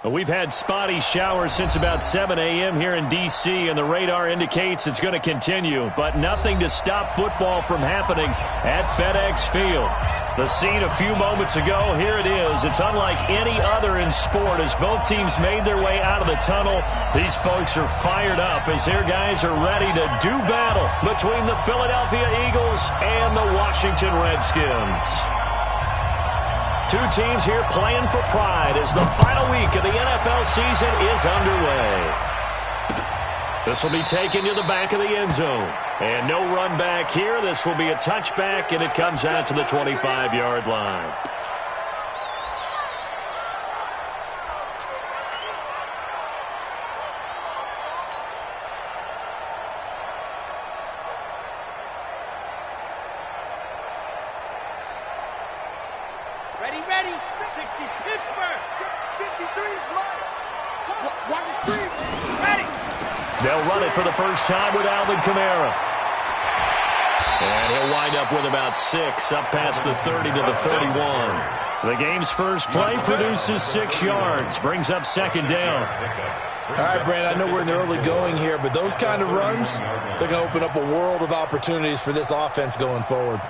Well, we've had spotty showers since about 7 a.m. here in D.C., and the radar indicates it's going to continue, but nothing to stop football from happening at FedEx Field. The scene a few moments ago, here it is. It's unlike any other in sport as both teams made their way out of the tunnel. These folks are fired up as their guys are ready to do battle between the Philadelphia Eagles and the Washington Redskins. Two teams here playing for pride as the final week of the NFL season is underway. This will be taken to the back of the end zone. And no run back here. This will be a touchback, and it comes out to the 25-yard line. Ready, 60, Pittsburgh, 53 is live. Watch it, ready. They'll run it for the first time with Alvin Kamara. And he'll wind up with about 6, up past the 30 to the 31. The game's first play produces 6 yards, brings up second down. All right, Brandon, I know we're in the early going here, but those kind of runs, they're going to open up a world of opportunities for this offense going forward.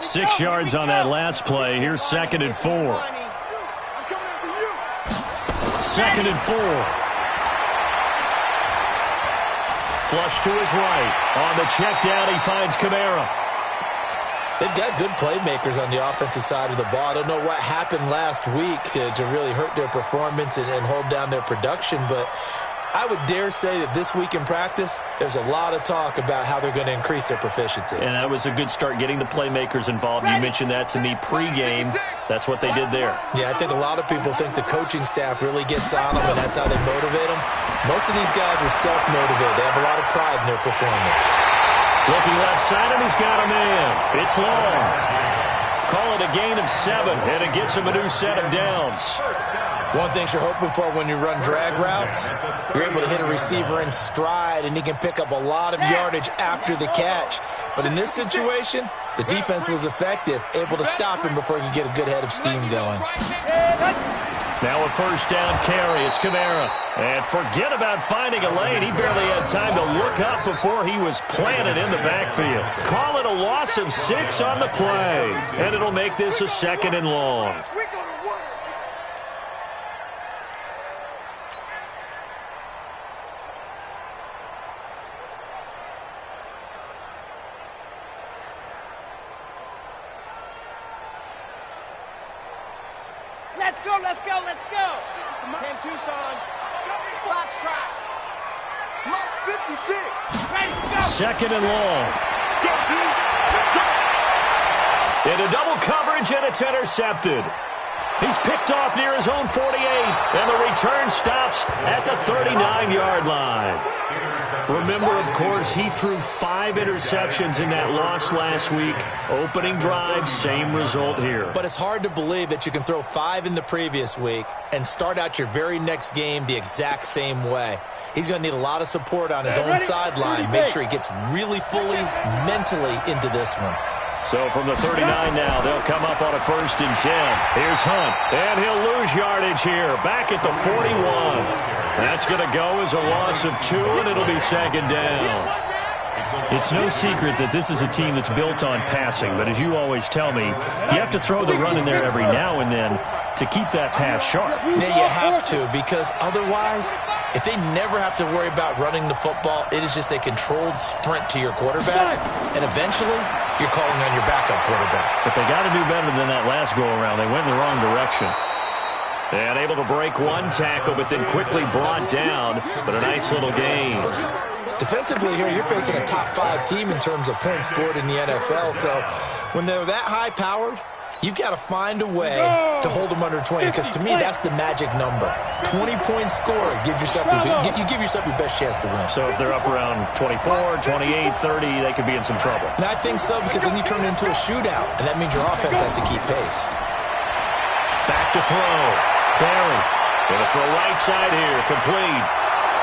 Six yards on that last play. Here's 2nd and 4. Second and 4. Flush to his right. On the check down, he finds Kamara. They've got good playmakers on the offensive side of the ball. I don't know what happened last week to really hurt their performance and hold down their production, but I would dare say that this week in practice, there's a lot of talk about how they're going to increase their proficiency. And that was a good start getting the playmakers involved. You mentioned that to me pregame. That's what they did there. Yeah, I think a lot of people think the coaching staff really gets on them, and that's how they motivate them. Most of these guys are self-motivated. They have a lot of pride in their performance. Looking left side, and he's got a man. It's long. Call it a gain of 7, and it gets him a new set of downs. One thing you're hoping for when you run drag routes, you're able to hit a receiver in stride, and he can pick up a lot of yardage after the catch. But in this situation, the defense was effective, able to stop him before he could get a good head of steam going. Now a first down carry. It's Kamara. And forget about finding a lane. He barely had time to look up before he was planted in the backfield. Call it a loss of 6 on the play. And it'll make this a 2nd and long. Let's go. 10 Tucson. Box trap. Block 56. Ready, go. 2nd and long. Into double coverage, and it's intercepted. He's picked off near his own 48, and the return stops at the 39-yard line. Remember, of course, he threw 5 interceptions in that loss last week. Opening drive, same result here. But it's hard to believe that you can throw 5 in the previous week and start out your very next game the exact same way. He's going to need a lot of support on his own sideline. Make sure he gets really fully mentally into this one. So from the 39 now, they'll come up on a 1st and 10. Here's Hunt, and he'll lose yardage here. Back at the 41. That's going to go as a loss of 2, and it'll be 2nd down. It's no secret that this is a team that's built on passing, but as you always tell me, you have to throw the run in there every now and then to keep that pass sharp. Yeah, you have to, because otherwise, if they never have to worry about running the football, it is just a controlled sprint to your quarterback, and eventually you're calling on your backup quarterback. But they got to do better than that last go-around. They went in the wrong direction. And able to break one tackle, but then quickly brought down, but a nice little gain. Defensively here, you're facing a top 5 team in terms of points scored in the NFL, so when they're that high-powered, you've got to find a way to hold them under 20, because to me, that's the magic number. 20-point score, you give yourself your best chance to win. So if they're up around 24, 28, 30, they could be in some trouble. And I think so, because then you turn it into a shootout, and that means your offense has to keep pace. Back to throw. Barry. Going to throw right side here. Complete.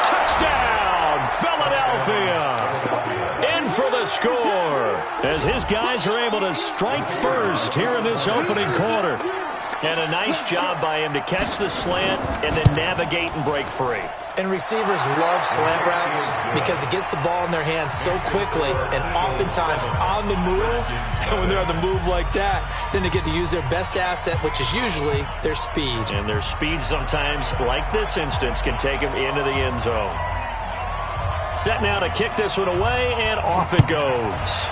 Touchdown, Philadelphia! In for the score as his guys are able to strike first here in this opening quarter. And a nice job by him to catch the slant and then navigate and break free. And receivers love slant routes because it gets the ball in their hands so quickly and oftentimes on the move. And when they're on the move like that, then they get to use their best asset, which is usually their speed. And their speed sometimes, like this instance, can take them into the end zone. Set now to kick this one away, and off it goes.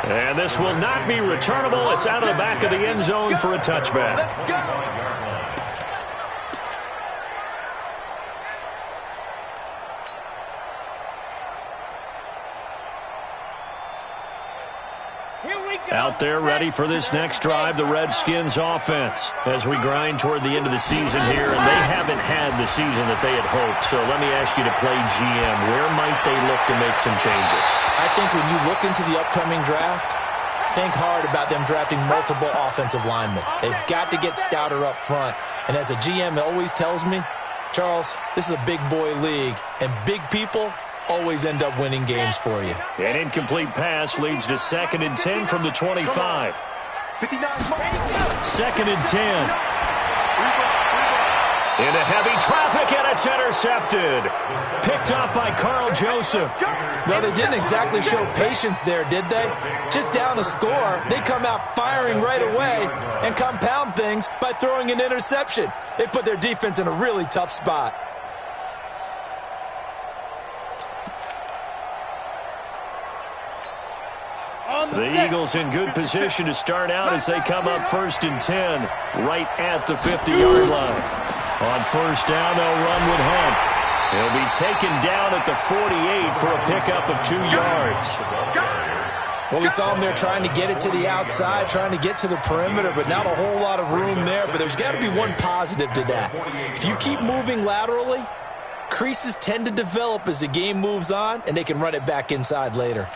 And this will not be returnable. It's out of the back of the end zone for a touchback. Out there ready for this next drive, the Redskins offense, as we grind toward the end of the season here, and they haven't had the season that they had hoped. So let me ask you to play GM. Where might they look to make some changes? I think when you look into the upcoming draft, think hard about them drafting multiple offensive linemen. They've got to get stouter up front. And as a GM, it always tells me, Charles, this is a big boy league, and big people always end up winning games for you. An incomplete pass leads to 2nd and 10 from the 25. 2nd and 10. Into heavy traffic, and it's intercepted. Picked up by Carl Joseph. Well, they didn't exactly show patience there, did they? Just down a score, they come out firing right away and compound things by throwing an interception. They put their defense in a really tough spot. The Eagles in good position to start out as they come up 1st and 10 right at the 50-yard line. On 1st down, they'll run with Hunt. He'll be taken down at the 48 for a pickup of 2 yards. Well, we saw him there trying to get it to the outside, trying to get to the perimeter, but not a whole lot of room there. But there's got to be one positive to that. If you keep moving laterally, creases tend to develop as the game moves on, and they can run it back inside later.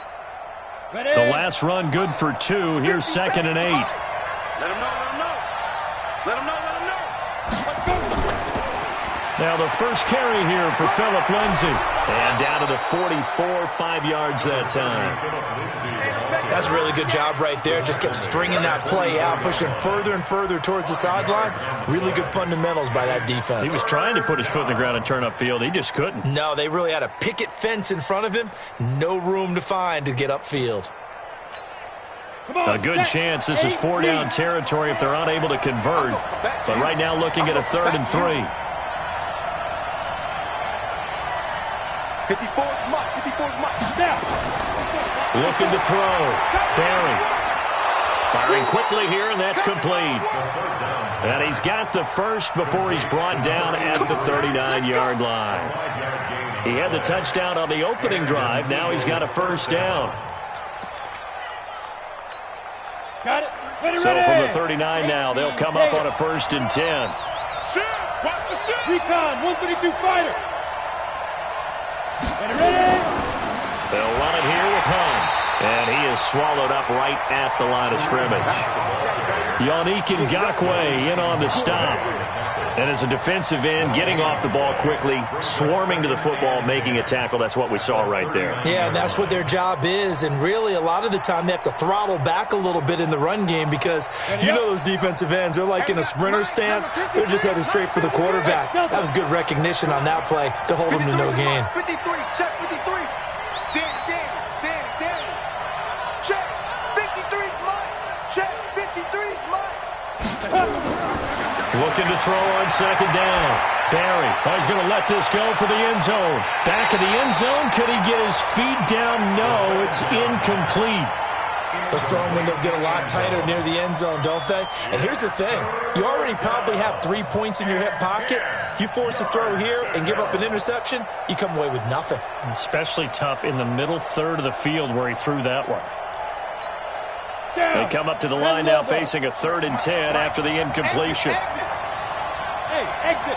The last run good for 2. Here's 2nd and 8. Let him know, let him know. Let him know, let him know. Let's go. Now the first carry here for Phillip Lindsay. And down to the 44, 5 yards that time. That's a really good job right there. Just kept stringing that play out, pushing further and further towards the sideline. Really good fundamentals by that defense. He was trying to put his foot in the ground and turn upfield. He just couldn't. No, they really had a picket fence in front of him. No room to find to get upfield. A good chance this is 4-down territory if they're unable to convert. But right now looking at a 3rd and 3. 54's Mike, 54's Mike. Now. Looking to throw. Barry. Firing quickly here, and that's complete. And he's got the first before he's brought down at the 39-yard line. He had the touchdown on the opening drive. Now he's got a 1st down. Got it. Ready, so from the 39 now, they'll come up on a 1st and 10. Shoot. Watch the shoot. Recon, 132 fighter. Ready. They'll run it here with Hunt. And he is swallowed up right at the line of scrimmage. Yannick Ngakoue in on the stop. And as a defensive end, getting off the ball quickly, swarming to the football, making a tackle. That's what we saw right there. Yeah, and that's what their job is. And really, a lot of the time, they have to throttle back a little bit in the run game because you know those defensive ends, they're like in a sprinter stance. They're just headed straight for the quarterback. That was good recognition on that play to hold them to no gain. 53, check 53. Danny. Check. 53's mine. Check. 53's mine. Looking to throw on 2nd down. Barry. Oh, he's going to let this go for the end zone. Back of the end zone. Could he get his feet down? No, it's incomplete. Those throwing windows get a lot tighter near the end zone, don't they? And here's the thing. You already probably have 3 points in your hip pocket. You force a throw here and give up an interception, you come away with nothing. Especially tough in the middle 3rd of the field where he threw that one. They come up to the line now facing a 3rd and 10 after the incompletion. Hey, exit.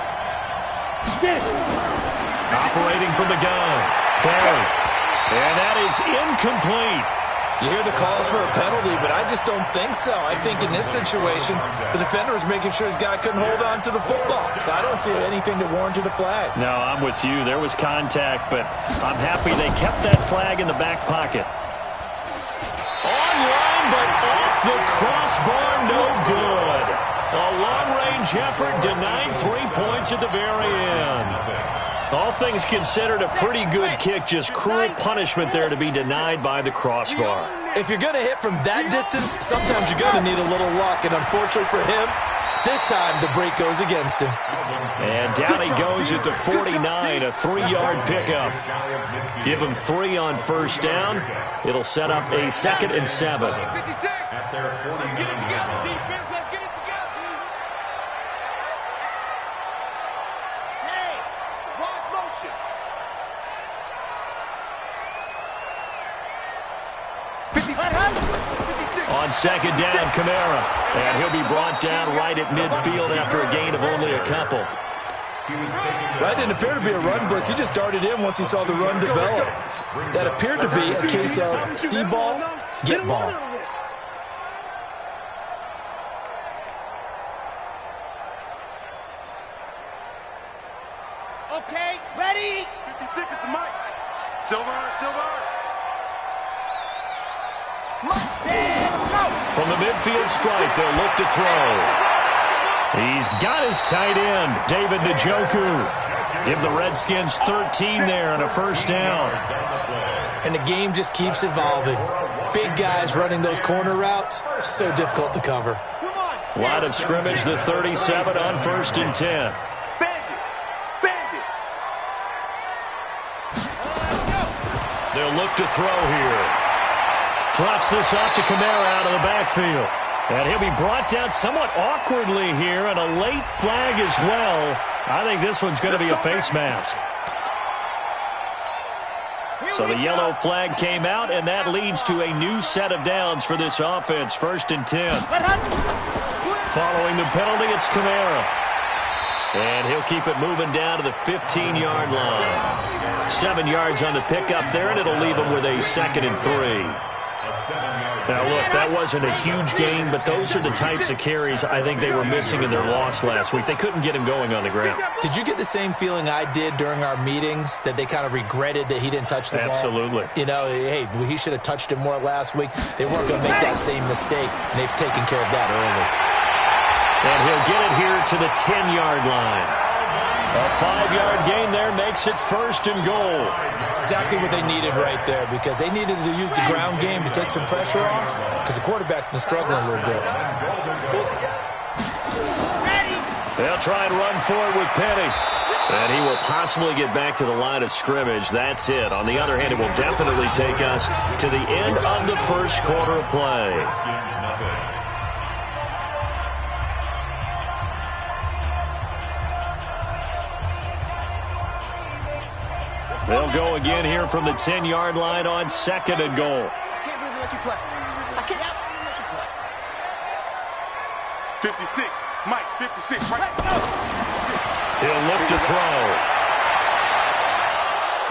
Get it. Operating from the gun. Barry. And that is incomplete. You hear the calls for a penalty, but I just don't think so. I think in this situation, the defender was making sure his guy couldn't hold on to the football. So I don't see anything that warranted a flag. No, I'm with you. There was contact, but I'm happy they kept that flag in the back pocket. Online, but off the crossbar, no good. A long-range effort denied 3 points at the very end. All things considered, a pretty good kick, just cruel punishment there to be denied by the crossbar. If you're going to hit from that distance, sometimes you're going to need a little luck, and unfortunately for him, this time the break goes against him. And down he goes at the 49, a 3-yard pickup. Give him 3 on first down. It'll set up a 2nd and 7. Let's get it together, defense. Let's get it together. Hey, wide motion. 56. On 2nd down, Kamara. And he'll be brought down right at midfield after a gain of only a couple. That didn't appear to be a run blitz. He just darted in once he saw the run develop. That appeared to be a case of see ball, get ball. Okay, ready? 56 at the mic. Silver. From the midfield stripe, they'll look to throw. He's got his tight end, David Njoku. Give the Redskins 13 there and a first down. And the game just keeps evolving. Big guys running those corner routes, so difficult to cover. Line of scrimmage, the 37 on 1st and 10. Bandit. They'll look to throw here. Drops this off to Kamara out of the backfield. And he'll be brought down somewhat awkwardly here, and a late flag as well. I think this one's going to be a face mask. So the yellow flag came out, and that leads to a new set of downs for this offense. 1st and 10. Following the penalty, it's Kamara. And he'll keep it moving down to the 15-yard line. 7 yards on the pickup there, and it'll leave him with a 2nd and 3. Now, look, that wasn't a huge gain, but those are the types of carries I think they were missing in their loss last week. They couldn't get him going on the ground. Did you get the same feeling I did during our meetings, that they kind of regretted that he didn't touch the ball? Absolutely. You know, hey, he should have touched it more last week. They weren't going to make that same mistake, and they've taken care of that early. And he'll get it here to the 10-yard line. A 5-yard gain there makes it 1st and goal. Exactly what they needed right there, because they needed to use the ground game to take some pressure off, because the quarterback's been struggling a little bit. They'll try and run forward with Penny. And he will possibly get back to the line of scrimmage. That's it. On the other hand, it will definitely take us to the end of the first quarter of play. They'll go again here from the 10-yard line on 2nd and goal. I can't believe they let you play. I can't believe they let you play. 56. Mike, 56. Right. He'll look to throw.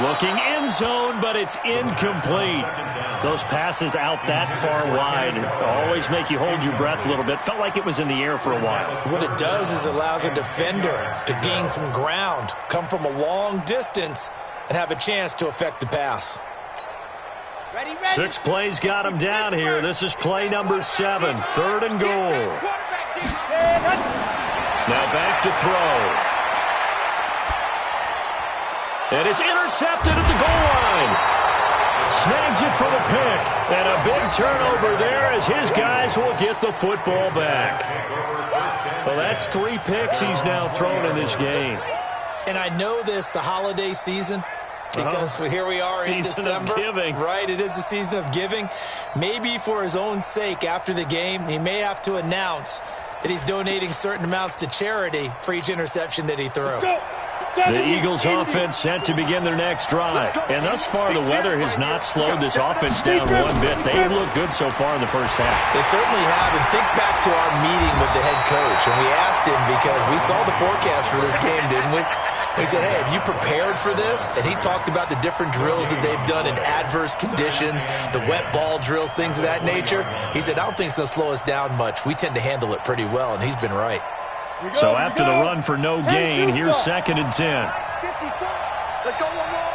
Looking end zone, but it's incomplete. Those passes out that far wide always make you hold your breath a little bit. Felt like it was in the air for a while. What it does is it allows a defender to gain some ground, come from a long distance, and have a chance to affect the pass. Ready. 6 plays got him down here. This is play number 7, 3rd and goal. Now back to throw. And it's intercepted at the goal line. Snags it for the pick. And a big turnover there as his guys will get the football back. Well, that's 3 picks he's now thrown in this game. And I know this, the holiday season, because here we are in December. Season of giving. Right, it is the season of giving. Maybe for his own sake after the game, he may have to announce that he's donating certain amounts to charity for each interception that he threw. The Eagles offense set to begin their next drive. And thus far, the weather has not slowed this offense down one bit. They've looked good so far in the first half. They certainly have. And think back to our meeting with the head coach. And we asked him, because we saw the forecast for this game, didn't we? He said, hey, have you prepared for this? And he talked about the different drills that they've done in adverse conditions, the wet ball drills, things of that nature. He said, I don't think it's going to slow us down much. We tend to handle it pretty well, and he's been right. So after the run for no gain, here's 2nd and 10. Let's go one more.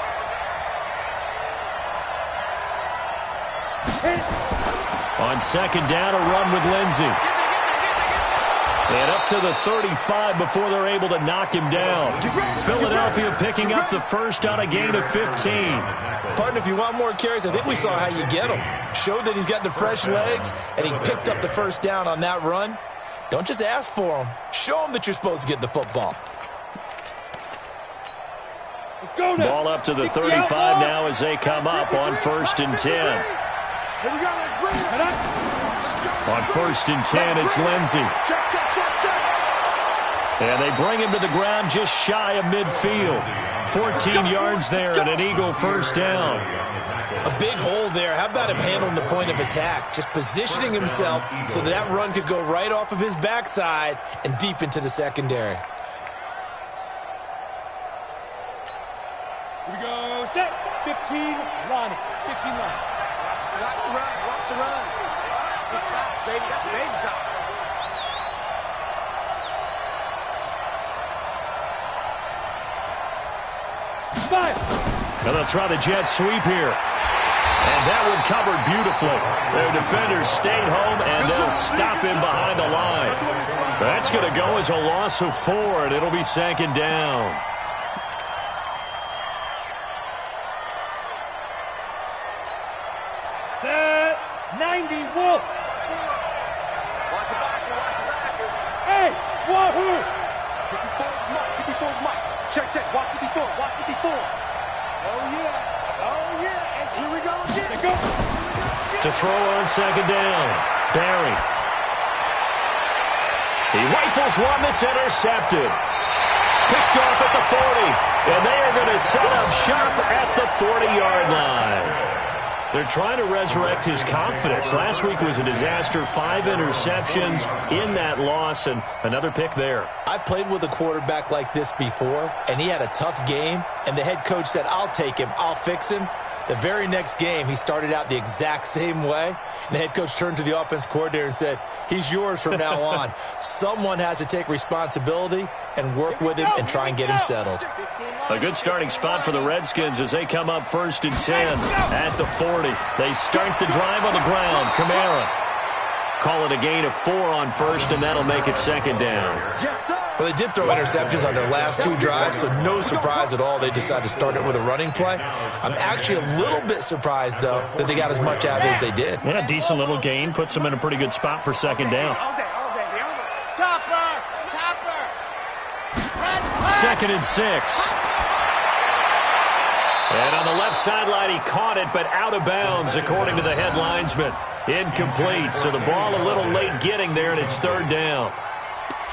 On 2nd down, a run with Lindsey. And up to the 35 before they're able to knock him down. Philadelphia picking up the first on a gain of 15. Partner, if you want more carries, I think we saw how you get him. Showed that he's got the fresh legs, and he picked up the first down on that run. Don't just ask for him. Show him that you're supposed to get the football. Let's go now. Ball up to the 35 now as they come up on 1st and 10. Here we go. Let's bring it. On 1st and 10, it's Lindsey. Check, check, check, check. And they bring him to the ground just shy of midfield. 14 yards there and an Eagle first down. A big hole there. How about him handling the point of attack? Just positioning himself so that run could go right off of his backside and deep into the secondary. Here we go. Set. 15 line. 15 line. Watch the run. Watch the run. This side, baby. That's a baby side. And they'll try the jet sweep here. And that one covered beautifully. Their defenders stayed home, and they'll stop him behind the line. That's going to go as a loss of 4, and it'll be 2nd down. Set. 90 Wolf. Watch the backer. Watch the backer. Hey, Wahoo. 54 Mike. 54 Mike. Check, check. Watch 54. Watch 54. Oh, yeah. Oh, yeah. And here we go again. Let's go. To throw on 2nd down. Barry. He rifles one that's intercepted. Picked off at the 40. And they are going to set up shop at the 40-yard line. They're trying to resurrect his confidence. Last week was a disaster. 5 interceptions in that loss, and another pick there. I played with a quarterback like this before, and he had a tough game, and the head coach said, I'll take him, I'll fix him. The very next game, he started out the exact same way, and the head coach turned to the offense coordinator and said, he's yours from now on. Someone has to take responsibility and work with him and try and get him settled. A good starting spot for the Redskins as they come up 1st and 10 at the 40. They start the drive on the ground. Kamara. Call it a gain of 4 on 1st, and that'll make it 2nd down. Well, they did throw interceptions on their last 2 drives, so no surprise at all they decided to start it with a running play. I'm actually a little bit surprised, though, that they got as much out of it as they did. Yeah, decent little gain. Puts them in a pretty good spot for 2nd down. Chopper! Chopper! 2nd and 6. And on the left sideline, he caught it, but out of bounds, according to the head linesman. Incomplete, so the ball a little late getting there, and it's 3rd down.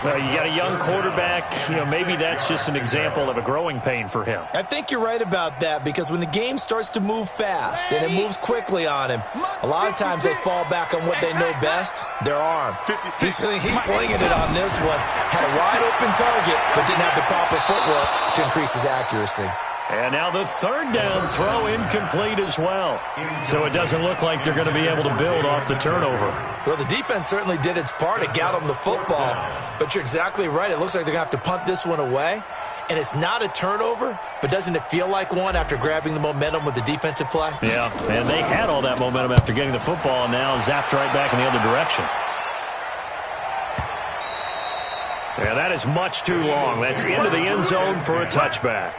Well, you got a young quarterback. Maybe that's just an example of a growing pain for him. I think you're right about that, because when the game starts to move fast and it moves quickly on him, a lot of times they fall back on what they know best, their arm. He's slinging it on this one. Had a wide-open target, but didn't have the proper footwork to increase his accuracy. And now the 3rd down throw incomplete as well. So it doesn't look like they're going to be able to build off the turnover. Well, the defense certainly did its part. It got them the football. But you're exactly right. It looks like they're going to have to punt this one away. And it's not a turnover, but doesn't it feel like one after grabbing the momentum with the defensive play? Yeah, and they had all that momentum after getting the football, and now zapped right back in the other direction. Yeah, that is much too long. That's into the end zone for a touchback.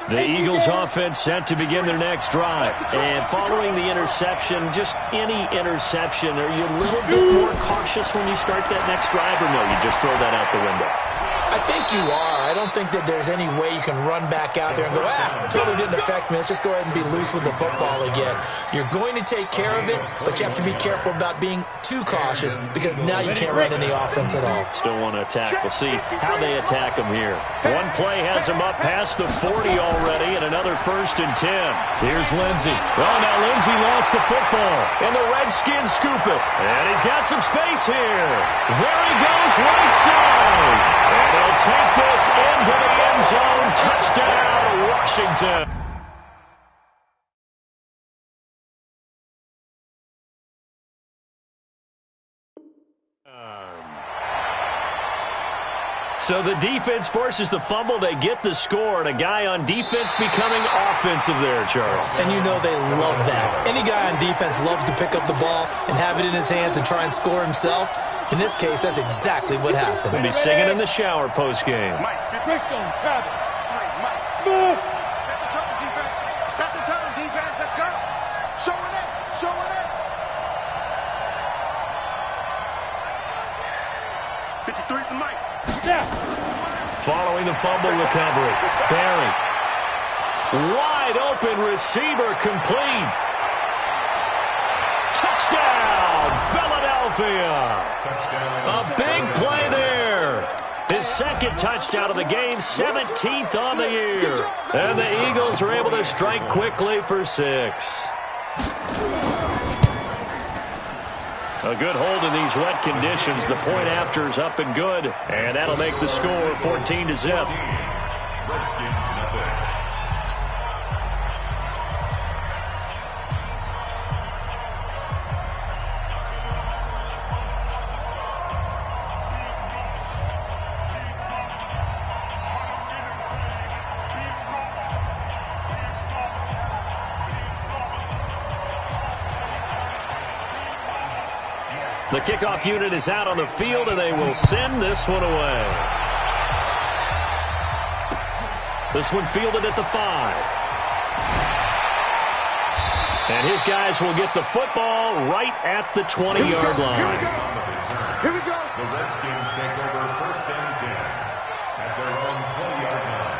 The Eagles offense set to begin their next drive. And following the interception, just any interception, are you a little bit more cautious when you start that next drive, or no, you just throw that out the window? I think you are. I don't think that there's any way you can run back out there and go, totally didn't affect me. Let's just go ahead and be loose with the football again. You're going to take care of it, but you have to be careful about being too cautious because now you can't run any offense at all. Still want to attack. We'll see how they attack him here. One play has him up past the 40 already, and another 1st and 10. Here's Lindsey. Oh, now Lindsey lost the football, and the Redskins scoop it. And he's got some space here. There he goes, right side. And he'll take this into the end zone. Touchdown, Washington. So the defense forces the fumble. They get the score, and a guy on defense becoming offensive there, Charles. And you know they love that. Any guy on defense loves to pick up the ball and have it in his hands and try and score himself. In this case, that's exactly what happened. We'll be singing in the shower postgame. Mike, Christian, Travis. Mike, Smooth. set the tone, defense. Set the tone, defense. Let's go. Show it in. Show it in. 53 for Mike. Yeah. Following the fumble recovery. Barry. Wide open receiver complete. Touchdown, Philadelphia. A big play there. His second touchdown of the game, 17th on the year. And the Eagles are able to strike quickly for 6. A good hold in these wet conditions. The point after is up and good. And that'll make the score 14-0. The kickoff unit is out on the field, and they will send this one away. This one fielded at the 5. And his guys will get the football right at the 20-yard line. Here we go. The Redskins take over 1st and 10 at their own 20-yard line.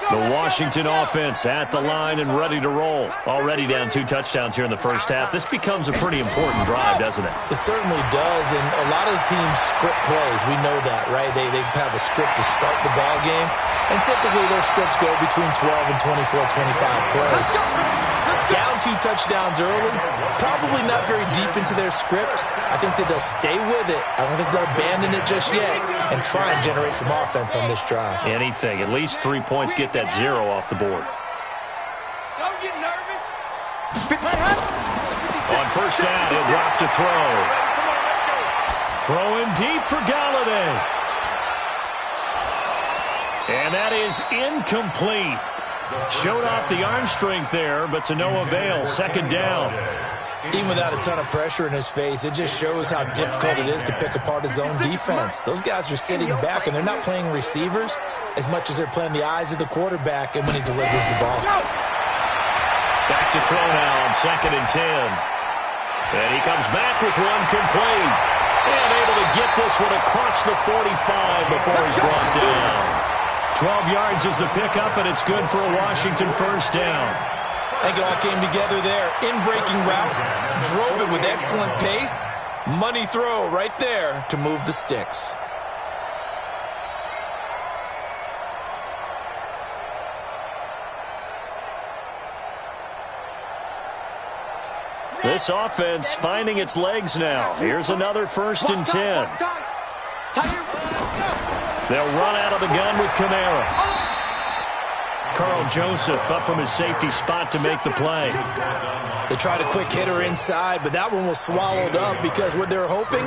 The Washington offense at the line and ready to roll. Already down 2 touchdowns here in the first half. This becomes a pretty important drive, doesn't it? It certainly does, and a lot of the teams script plays. We know that, right? They have a script to start the ball game, and typically those scripts go between 12 and 24, 25 plays. Down 2 touchdowns early, probably not very deep into their script. I think that they'll stay with it. I don't think they'll abandon it just yet and try and generate some offense on this drive. Anything. At least 3 points. Get that 0 off the board. Don't get nervous. On first down, he'll drop to throw. Throwing deep for Galladay. And that is incomplete. Showed off the arm strength there, but to no avail. Second down. Even without a ton of pressure in his face, it just shows how difficult it is to pick apart his own defense. Those guys are sitting back, and they're not playing receivers as much as they're playing the eyes of the quarterback and when he delivers the ball. Back to throw now on 2nd and 10. And he comes back with one complete. And able to get this one across the 45 before he's brought down. 12 yards is the pickup, and it's good for a Washington first down. I think it all came together there. In-breaking route, drove it with excellent pace. Money throw right there to move the sticks. This offense finding its legs now. Here's another 1st and 10. They'll run out of the gun with Kamara. Carl Joseph up from his safety spot to make the play. They tried a quick hitter inside, but that one was swallowed up because what they're hoping,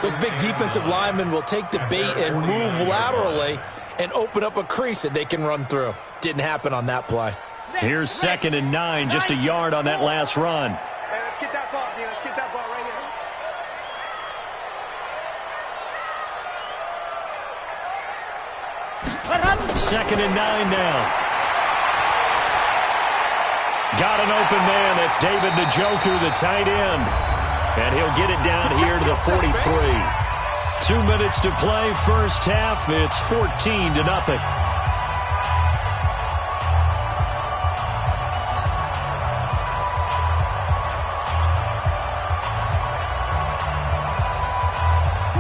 those big defensive linemen will take the bait and move laterally and open up a crease that they can run through. Didn't happen on that play. Here's 2nd and 9, just a yard on that last run. Hey, let's get that ball, man. Let's get that ball right here. 2nd and 9 now. Got an open man. That's David Njoku, the tight end. And he'll get it down here to the 43. 2 minutes to play, first half. It's 14-0.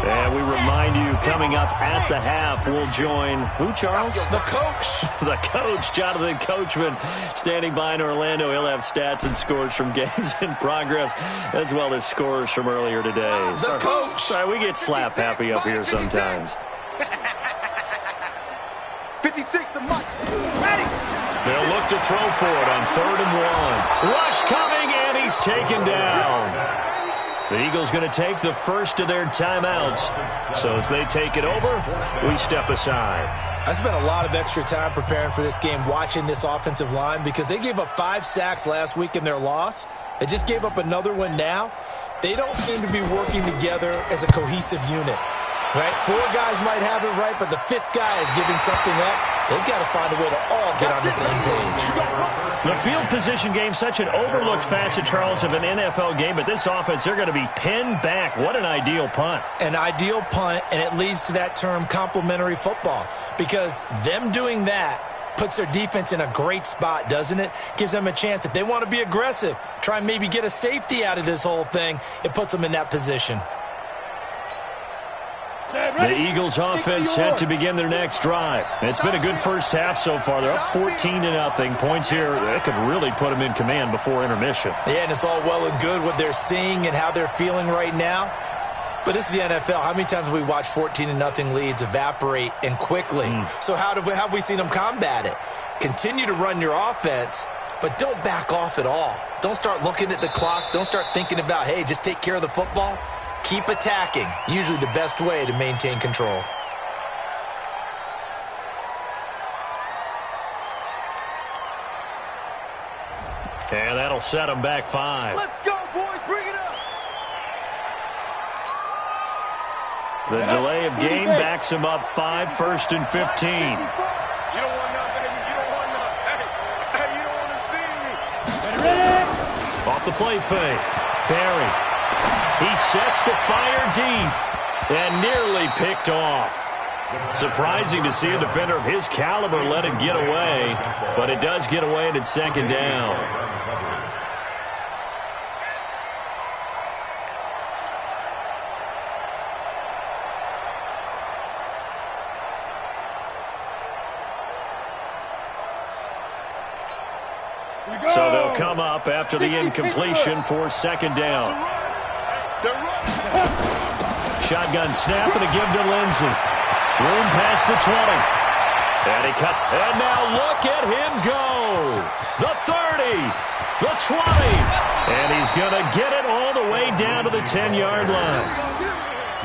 And we remind you, coming up at the half, we'll join who, Charles? The coach. The coach, Jonathan Coachman, standing by in Orlando. He'll have stats and scores from games in progress, as well as scores from earlier today. The coach. Sorry, we get slap happy up here sometimes. 56 to Mike. Ready. They'll look to throw for it on 3rd and 1. Rush coming, and he's taken down. The Eagles going to take the first of their timeouts. So as they take it over, we step aside. I spent a lot of extra time preparing for this game, watching this offensive line, because they gave up 5 sacks last week in their loss. They just gave up another one now. They don't seem to be working together as a cohesive unit. Right? 4 guys might have it right, but the 5th guy is giving something up. They've got to find a way to all get on the same page. The field position game, such an overlooked facet, Charles, of an NFL game, but this offense, they're going to be pinned back. What an ideal punt. An ideal punt, and it leads to that term complementary football, because them doing that puts their defense in a great spot, doesn't it? Gives them a chance. If they want to be aggressive, try and maybe get a safety out of this whole thing, it puts them in that position. The Eagles offense set to begin their next drive. It's been a good first half so far. They're up 14-0. Points here, that could really put them in command before intermission. Yeah, and it's all well and good what they're seeing and how they're feeling right now. But this is the NFL. How many times have we watched 14-0 leads evaporate and quickly? So how have we seen them combat it? Continue to run your offense, but don't back off at all. Don't start looking at the clock. Don't start thinking about, hey, just take care of the football. Keep attacking. Usually the best way to maintain control. And that'll set them back 5. Let's go, boys. Bring it up. The delay of game backs them up 5, 1st and 15. You don't want none, baby. You don't want none. Hey, you don't want to see me. Ready? Off the play fake. Barry. He sets the fire deep and nearly picked off. Surprising to see a defender of his caliber let it get away, but it does get away and it's 2nd down. So they'll come up after the incompletion for 2nd down. Shotgun snap and a give to Lindsey. Room past the 20. And he cut. And now look at him go. The 30. The 20. And he's going to get it all the way down to the 10-yard line.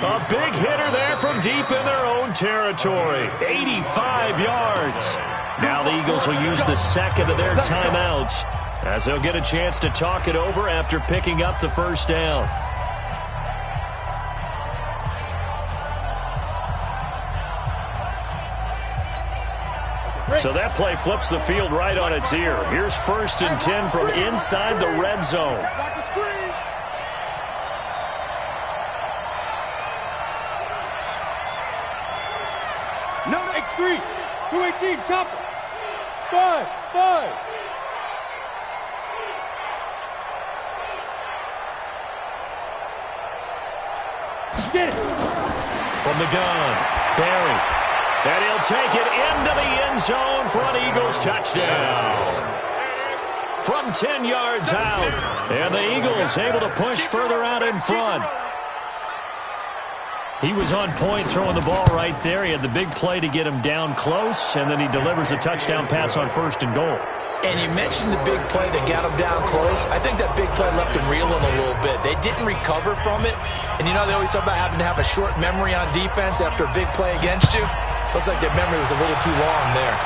A big hitter there from deep in their own territory. 85 yards. Now the Eagles will use the 2nd of their timeouts as they'll get a chance to talk it over after picking up the 1st down. So that play flips the field right on its ear. Here's 1st and 10 from inside the red zone. Watch the screen. No, X3. 218. Chopper. 5. Get it. From the gun, Barry. And he'll take it into the end zone for an Eagles touchdown. From 10 yards out. And the Eagles able to push further out in front. He was on point throwing the ball right there. He had the big play to get him down close, and then he delivers a touchdown pass on 1st and goal. And you mentioned the big play that got him down close. I think that big play left him reeling a little bit. They didn't recover from it. And you know they always talk about having to have a short memory on defense after a big play against you. Looks like their memory was a little too long there.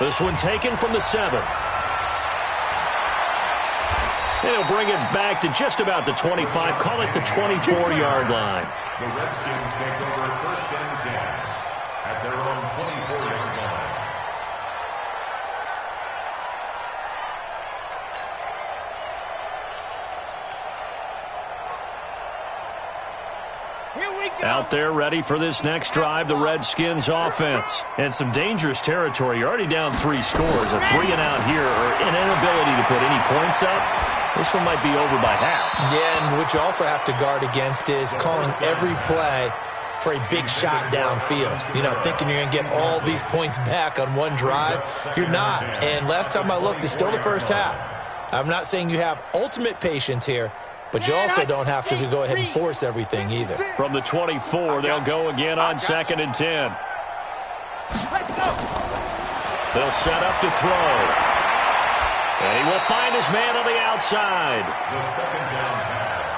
This one taken from the 7. They'll bring it back to just about the 25. Call it the 24-yard line. The Redskins take over 1st and 10 at their own 24-yard line. We Out there ready for this next drive, the Redskins offense. And some dangerous territory. You're already down 3 scores. A 3-and-out here, or an inability to put any points up. This one might be over by half. Yeah, and what you also have to guard against is calling every play for a big shot downfield. You know, thinking you're going to get all these points back on one drive. You're not. And last time I looked, it's still the first half. I'm not saying you have ultimate patience here, but you also don't have to go ahead and force everything either. From the 24, they'll go again on 2nd and 10. They'll set up to throw. And he will find his man on the outside. The second down pass.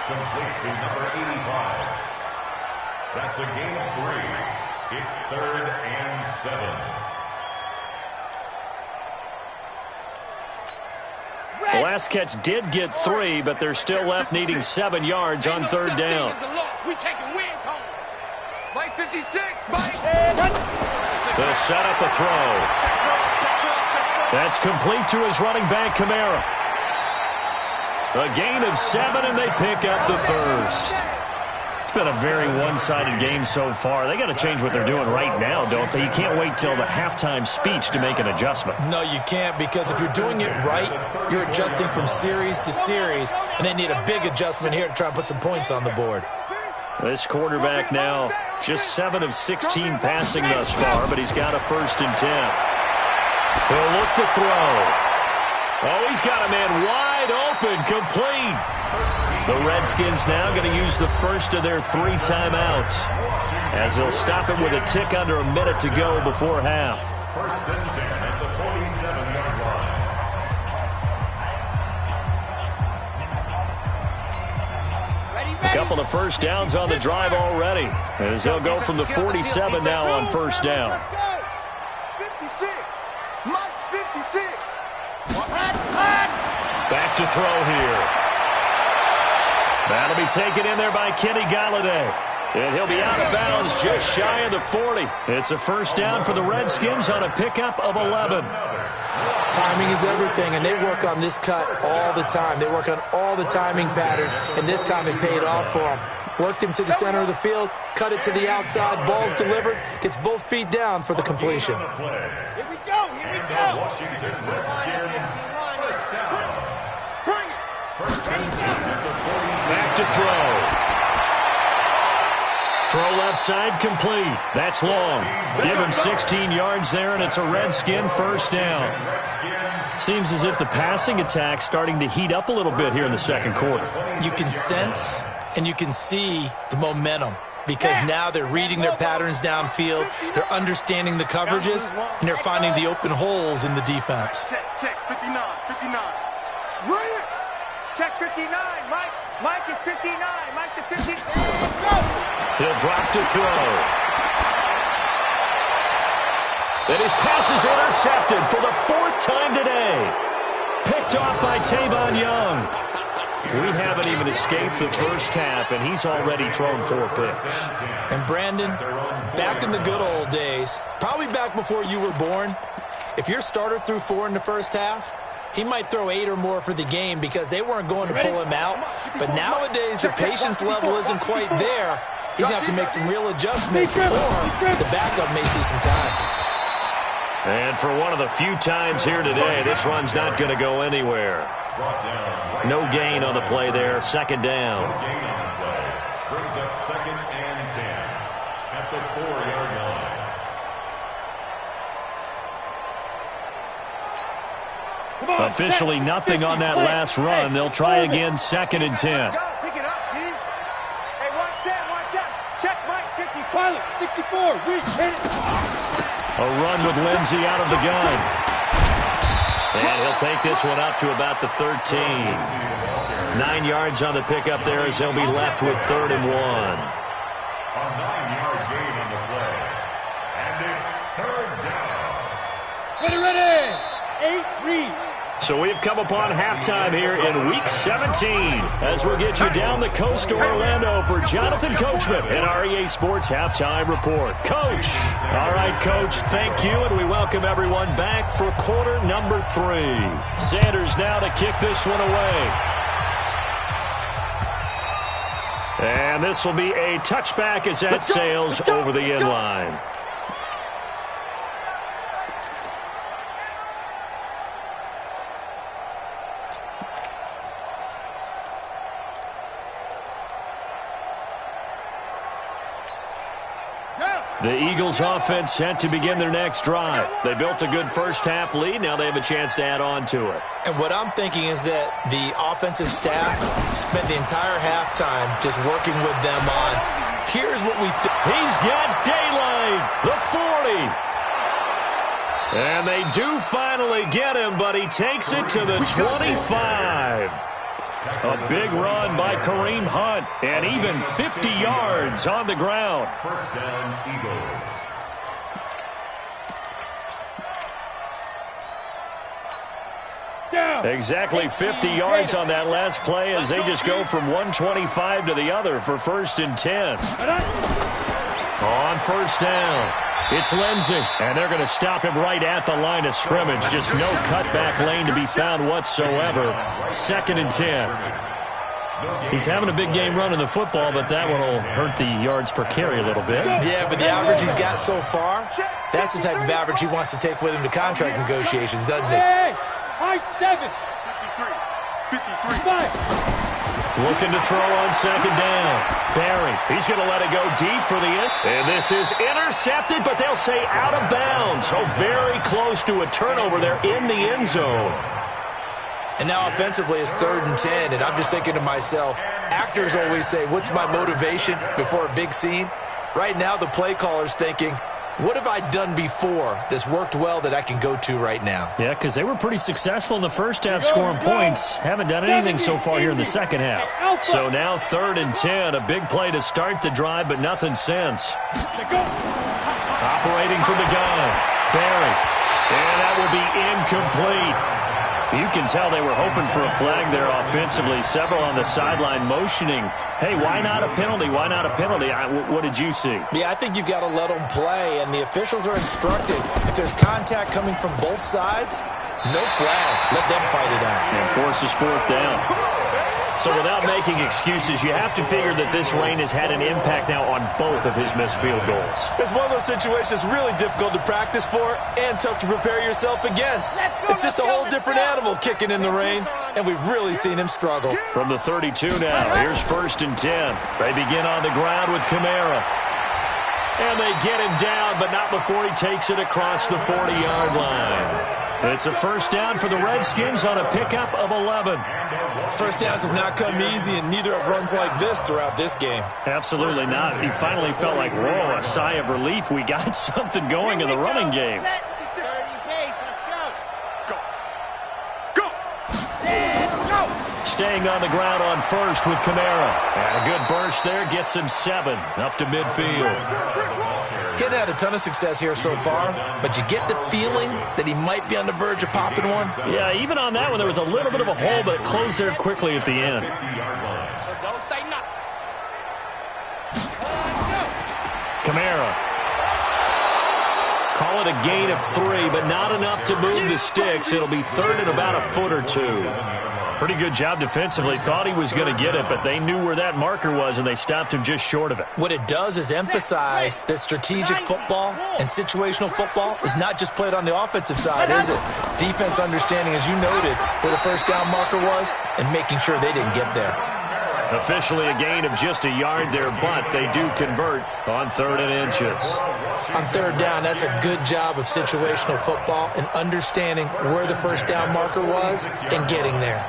Complete to number 85. That's a gain of 3. It's 3rd and 7. The last catch did get 3, but they're still left needing 7 yards on 3rd down. Mike 56, Mike. They'll set up a throw. That's complete to his running back, Kamara. A gain of 7, and they pick up the first. It's been a very one-sided game so far. They got to change what they're doing right now, don't they? You can't wait till the halftime speech to make an adjustment. No, you can't, because if you're doing it right, you're adjusting from series to series, and they need a big adjustment here to try and put some points on the board. This quarterback now just 7 of 16 passing thus far, but he's got a 1st and 10. He'll look to throw. Oh, he's got a man wide open, complete. The Redskins now going to use the first of their 3 timeouts, as they'll stop it with a tick under a minute to go before half. 1st and 10 at the 47-yard line. A couple of first downs on the drive already, as they'll go from the 47 now on 1st down. 56. Mike's 56. Back to throw here. That'll be taken in there by Kenny Galladay. And he'll be out of bounds just shy of the 40. It's a 1st down for the Redskins on a pickup of 11. Timing is everything, and they work on this cut all the time. They work on all the timing patterns, and this time it paid off for them. Worked him to the center of the field, cut it to the outside, ball's delivered, gets both feet down for the completion. Here we go, here we go. Washington Redskins, 1st down. Bring it. Back to throw. Throw left side complete. That's long. Give him 16 yards there, and it's a Redskin 1st down. Seems as if the passing attack's starting to heat up a little bit here in the 2nd quarter. You can sense and you can see the momentum, because now they're reading their patterns downfield, they're understanding the coverages, and they're finding the open holes in the defense. Check, 59, 59. Bring it. Check 59, Mike. Mike is 59. Mike the 50. Go. He'll drop to throw. And his pass is intercepted for the 4th time today. Picked off by Tavon Young. We haven't even escaped the first half, and he's already thrown 4 picks. And Brandon, back in the good old days, probably back before you were born, if your starter threw 4 in the first half, he might throw 8 or more for the game because they weren't going to pull him out. But nowadays, the patience level isn't quite there. He's going to have to make some real adjustments, or the backup may see some time. And for one of the few times here today, this run's not going to go anywhere. No gain on the play there. 2nd down. No gain on the play. Brings up 2nd and 10 at the 4-yard line. Officially nothing on that last run. They'll try again 2nd and 10. Pick it up, G. Hey, watch that. Check Mike 50. Pilot, 64. Reach, hit it. A run with Lindsey out of the gun. And he'll take this one up to about the 13. 9 yards on the pickup there as they'll be left with 3rd and 1. A 9-yard gain on the play. And it's 3rd down. Ready. 8, read. So we've come upon halftime here in Week 17 as we'll get you down the coast to Orlando for Jonathan Coachman and our EA Sports Halftime Report. Coach. All right, Coach, thank you, and we welcome everyone back for quarter number 3. Sanders now to kick this one away. And this will be a touchback as that sails over the end line. The Eagles offense set to begin their next drive. They built a good first-half lead. Now they have a chance to add on to it. And what I'm thinking is that the offensive staff spent the entire halftime just working with them on, here's what we think. He's got daylight, the 40. And they do finally get him, but he takes it to the 25. A big run by Kareem Hunt, and even 50 yards on the ground. First down, Eagles. Exactly 50 yards on that last play as they just go from 125 to the other for 1st and 10. On first down, it's Lindsey, and they're going to stop him right at the line of scrimmage. Just no cutback lane to be found whatsoever. 2nd and 10. He's having a big game running the football, but that one will hurt the yards per carry a little bit. Yeah, but the average he's got so far, that's the type of average he wants to take with him to contract negotiations, doesn't he? High 7. 53. 5. Looking to throw on 2nd down. Barry, he's going to let it go deep for the end. And this is intercepted, but they'll say out of bounds. So very close to a turnover there in the end zone. And now offensively it's 3rd and 10, and I'm just thinking to myself, actors always say, what's my motivation before a big scene? Right now the play caller's thinking, what have I done before that's worked well that I can go to right now? Yeah, because they were pretty successful in the first half scoring points. Haven't done anything so far here in the second half. So now 3rd and 10, a big play to start the drive, but nothing since. Operating from the gun, Barry. And that will be incomplete. You can tell they were hoping for a flag there offensively. Several on the sideline motioning, hey, why not a penalty? Why not a penalty? What did you see? Yeah, I think you've got to let them play, and the officials are instructed. If there's contact coming from both sides, no flag. Let them fight it out. And forces 4th down. So without making excuses, you have to figure that this rain has had an impact now on both of his missed field goals. It's one of those situations really difficult to practice for and tough to prepare yourself against. It's just a whole different animal kicking in the rain, and we've really seen him struggle. From the 32 now, here's 1st and 10. They begin on the ground with Kamara. And they get him down, but not before he takes it across the 40-yard line. It's a first down for the Redskins on a pickup of 11. First downs have not come easy, and neither have runs like this throughout this game. Absolutely not. He finally felt like, whoa, a sigh of relief. We got something going in the running game. Staying on the ground on first with Kamara. And a good burst there gets him 7 up to midfield. Getting had a ton of success here so far, but you get the feeling that he might be on the verge of popping one. Yeah, even on that one, there was a little bit of a hole, but it closed there quickly at the end. Don't say nothing. Kamara. Call it a gain of 3, but not enough to move the sticks. It'll be 3rd and about a foot or 2. Pretty good job defensively. Thought he was going to get it, but they knew where that marker was, and they stopped him just short of it. What it does is emphasize that strategic football and situational football is not just played on the offensive side, is it? Defense understanding, as you noted, where the first down marker was and making sure they didn't get there. Officially a gain of just a yard there, but they do convert on 3rd and inches. On 3rd down, that's a good job of situational football and understanding where the first down marker was and getting there.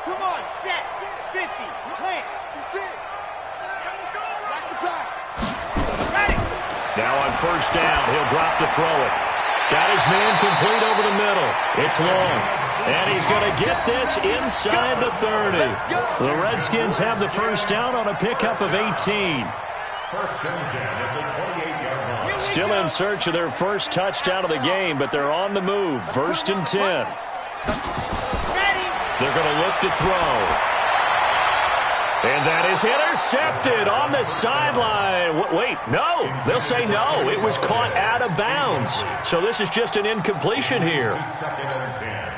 Come on, set. 50. Plant. 6. Back to pass. Ready. Now on first down, he'll drop to throw it. Got his man complete over the middle. It's long. And he's going to get this inside the 30. The Redskins have the first down on a pickup of 18. First and 10 at the 28-yard line. Still in search of their first touchdown of the game, but they're on the move. 1st and 10. They're going to look to throw. And that is intercepted on the sideline. Wait, no. They'll say no. It was caught out of bounds. So this is just an incompletion here. 2nd and 10.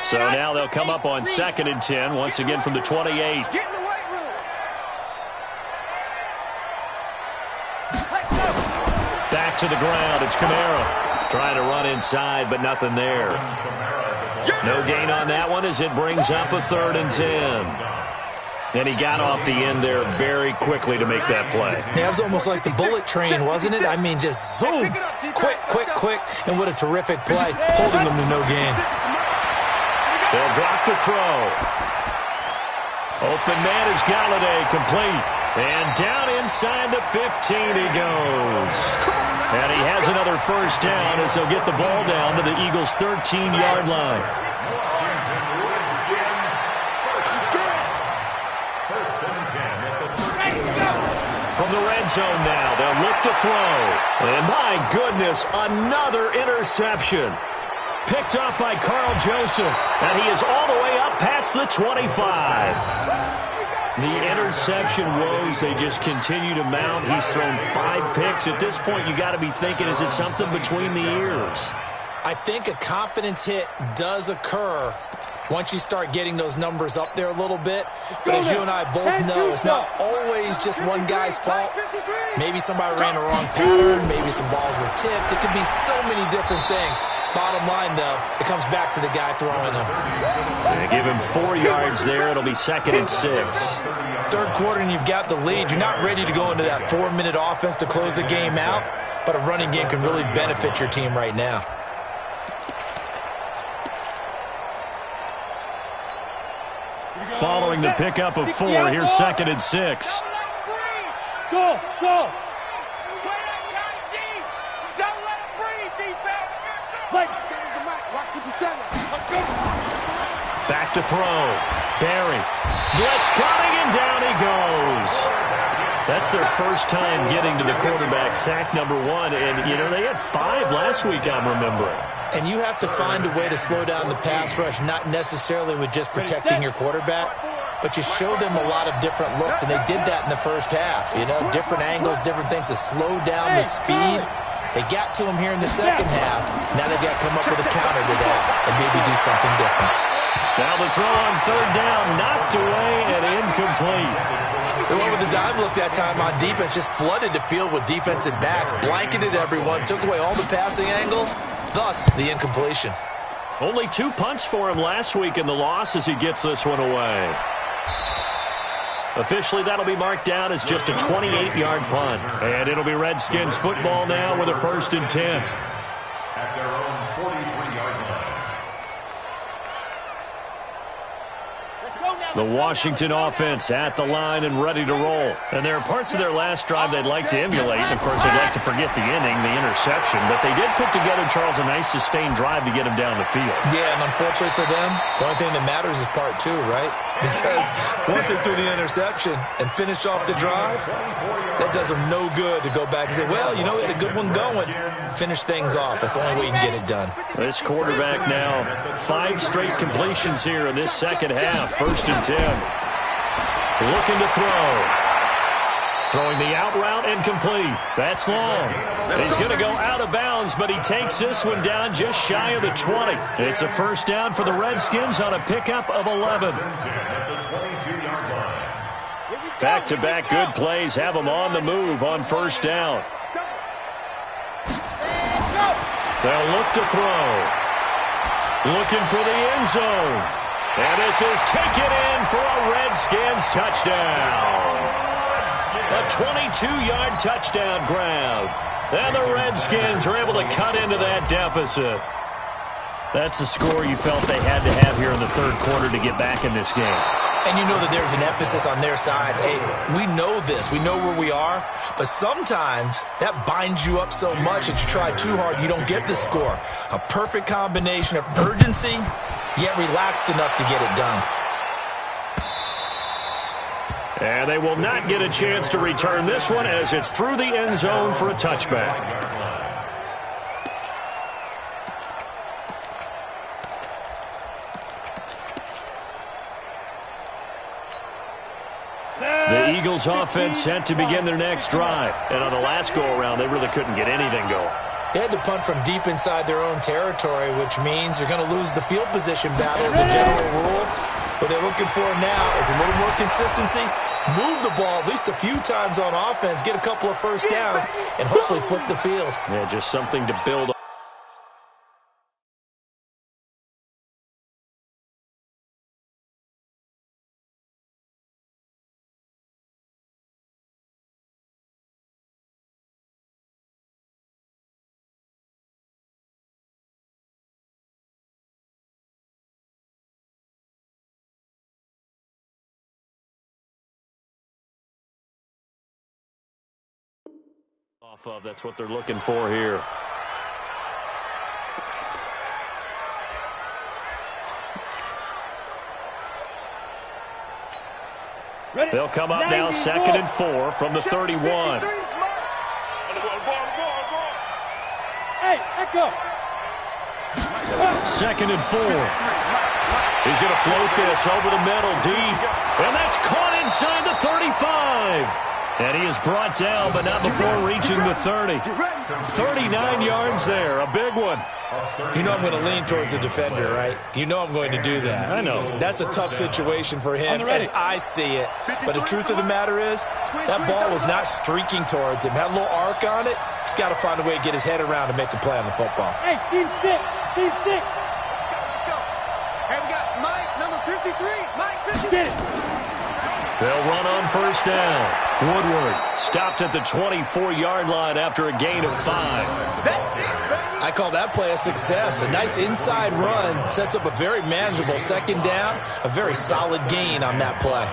So now they'll come up on 2nd and 10, once again from the 28. Get in the weight room. Back to the ground. It's Kamara trying to run inside, but nothing there. No gain on that one as it brings up a 3rd and 10. And he got off the end there very quickly to make that play. Yeah, it was almost like the bullet train, wasn't it? I mean, just zoom, quick, and what a terrific play, holding them to no gain. They'll drop the throw. Open man is Galladay, complete. And down inside the 15 he goes. And he has another first down as they'll get the ball down to the Eagles' 13-yard line. From the red zone now, they'll look to throw. And my goodness, another interception. Picked up by Carl Joseph. And he is all the way up past the 25. The interception woes, they just continue to mount. He's thrown 5 picks. At this point, you got to be thinking, is it something between the ears? I think a confidence hit does occur once you start getting those numbers up there a little bit. But as you and I both know, it's not always just one guy's fault. Maybe somebody ran a wrong pattern. Maybe some balls were tipped. It could be so many different things. Bottom line, though, it comes back to the guy throwing them. They give him 4 yards there. It'll be 2nd and 6. Third quarter and you've got the lead. You're not ready to go into that 4-minute offense to close the game out, but a running game can really benefit your team right now. Following the pickup of 4, here's 2nd and 6. Go. Back to throw. Barry. Blitz coming, and down he goes. That's their first time getting to the quarterback, sack number 1. And, you know, they had 5 last week, I'm remembering. And you have to find a way to slow down the pass rush, not necessarily with just protecting your quarterback, but you show them a lot of different looks, and they did that in the first half. You know, different angles, different things to slow down the speed. They got to him here in the second half. Now they've got to come up with a counter to that and maybe do something different. Now the throw on 3rd down, knocked away and incomplete. They went with the dime look that time on defense, just flooded the field with defensive backs, blanketed everyone, took away all the passing angles, thus the incompletion. Only 2 punts for him last week in the loss as he gets this one away. Officially, that'll be marked down as just a 28-yard punt. And it'll be Redskins football now with a 1st and 10. At their own 43-yard line. The Washington offense at the line and ready to roll. And there are parts of their last drive they'd like to emulate. Of course, they'd like to forget the inning, the interception. But they did put together, Charles, a nice sustained drive to get him down the field. Yeah, and unfortunately for them, the only thing that matters is part 2, right? Because once they threw the interception and finished off the drive, that does them no good to go back and say, well, you know, we had a good one going. Finish things off. That's the only way you can get it done. This quarterback now, 5 straight completions here in this second half. 1st and 10. Looking to throw. Throwing the out route incomplete. That's long. He's going to go out of bounds, but he takes this one down just shy of the 20. It's a 1st down for the Redskins on a pickup of 11. Back-to-back good plays have them on the move on 1st down. They'll look to throw. Looking for the end zone. And this is taken in for a Redskins touchdown. A 22-yard touchdown grab. And the Redskins are able to cut into that deficit. That's a score you felt they had to have here in the 3rd quarter to get back in this game. And you know that there's an emphasis on their side. Hey, we know this. We know where we are. But sometimes that binds you up so much that you try too hard, you don't get the score. A perfect combination of urgency, yet relaxed enough to get it done. And they will not get a chance to return this one as it's through the end zone for a touchback. The Eagles offense set to begin their next drive. And on the last go-around, they really couldn't get anything going. They had to punt from deep inside their own territory, which means you're going to lose the field position battle as a general rule. What they're looking for now is a little more consistency, move the ball at least a few times on offense, get a couple of first downs, and hopefully flip the field. Yeah, just something to build on. Off of. That's what they're looking for here. Ready? They'll come up now 2nd and 4 from the 31. Hey, echo. 2nd and 4. He's going to float this over the middle deep. And that's caught inside the 35. And he is brought down, but not before reaching the 30. 39 yards there, a big one. You know I'm going to lean towards the defender, right? You know I'm going to do that. I know. That's a tough situation for him as I see it. But the truth of the matter is, that ball was not streaking towards him. Had a little arc on it. He's got to find a way to get his head around to make a play on the football. Hey, team 6. Team 6. Let's go. Hey, we got Mike, number 53. Mike, 53. Get it. They'll run on first down. Woodward stopped at the 24-yard line after a gain of 5. That's it, baby. I call that play a success. A nice inside run sets up a very manageable second down. A very solid gain on that play.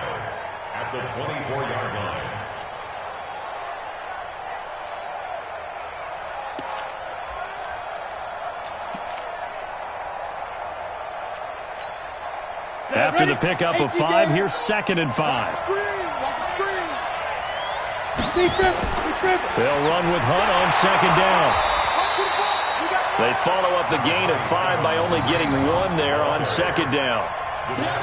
At the 24-yard line. After the pickup of 5, here's 2nd and 5. Screen, watch the screen. They'll run with Hunt on 2nd down. They follow up the gain of 5 by only getting 1 there on 2nd down.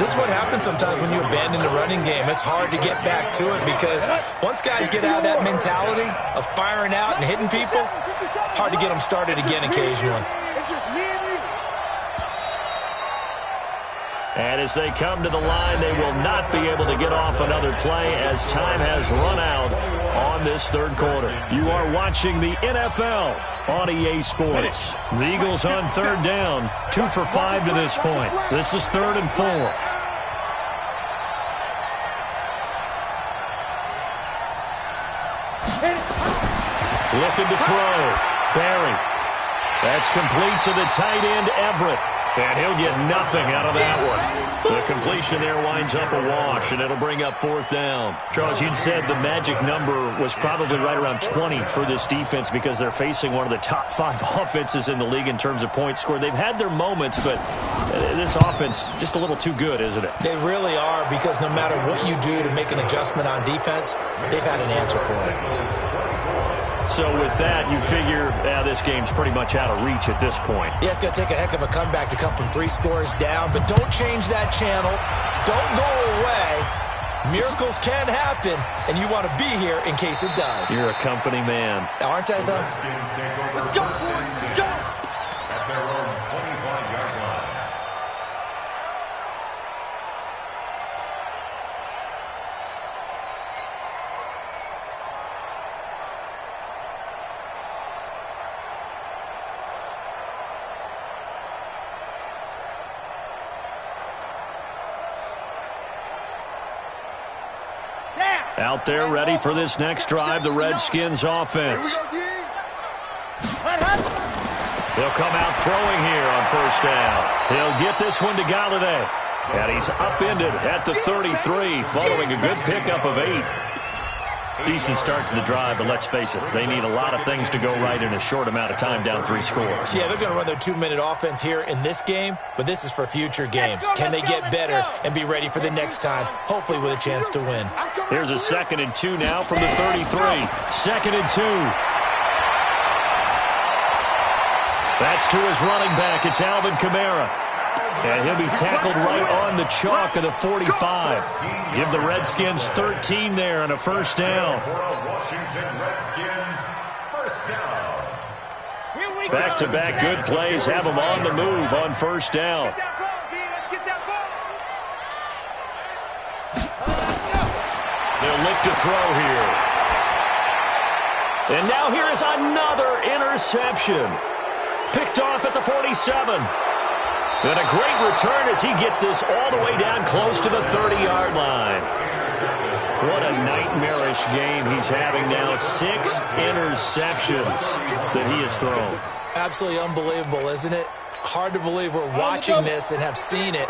This is what happens sometimes when you abandon the running game. It's hard to get back to it because once guys get out of that mentality of firing out and hitting people, hard to get them started again occasionally. It's just me and you. And as they come to the line, they will not be able to get off another play as time has run out on this third quarter. You are watching the NFL on EA Sports. The Eagles on 3rd down, 2 for 5 to this point. This is 3rd and 4. Looking to throw. Barry. That's complete to the tight end, Everett. And he'll get nothing out of that one. The completion there winds up a wash, and it'll bring up 4th down. Charles, you'd said the magic number was probably right around 20 for this defense because they're facing one of the top 5 offenses in the league in terms of points scored. They've had their moments, but this offense just a little too good, isn't it? They really are because no matter what you do to make an adjustment on defense, they've had an answer for it. So with that, you figure this game's pretty much out of reach at this point. Yeah, it's going to take a heck of a comeback to come from 3 scores down, but don't change that channel. Don't go away. Miracles can happen, and you want to be here in case it does. You're a company man. Aren't I, though? Let's go, boys. Let's go. At their own 25-yard line. Out there ready for this next drive, the Redskins offense. They'll come out throwing here on first down. He'll get this one to Galladay. And he's upended at the 33 following a good pickup of 8. Decent start to the drive, but let's face it, they need a lot of things to go right in a short amount of time down 3 scores. Yeah, they're going to run their 2-minute offense here in this game, but this is for future games. Can they get better and be ready for the next time, hopefully with a chance to win? Here's a 2nd and 2 now from the 33. 2nd and 2. That's to his running back. It's Alvin Kamara. And he'll be tackled right on the chalk of the 45. Give the Redskins 13 there and a first down. For a Washington Redskins first down. Back-to-back good plays have them on the move on first down. They'll look to throw here. And now here is another interception. Picked off at the 47. And a great return as he gets this all the way down close to the 30-yard line. What a nightmarish game he's having now. 6 interceptions that he has thrown. Absolutely unbelievable, isn't it? Hard to believe we're watching this and have seen it,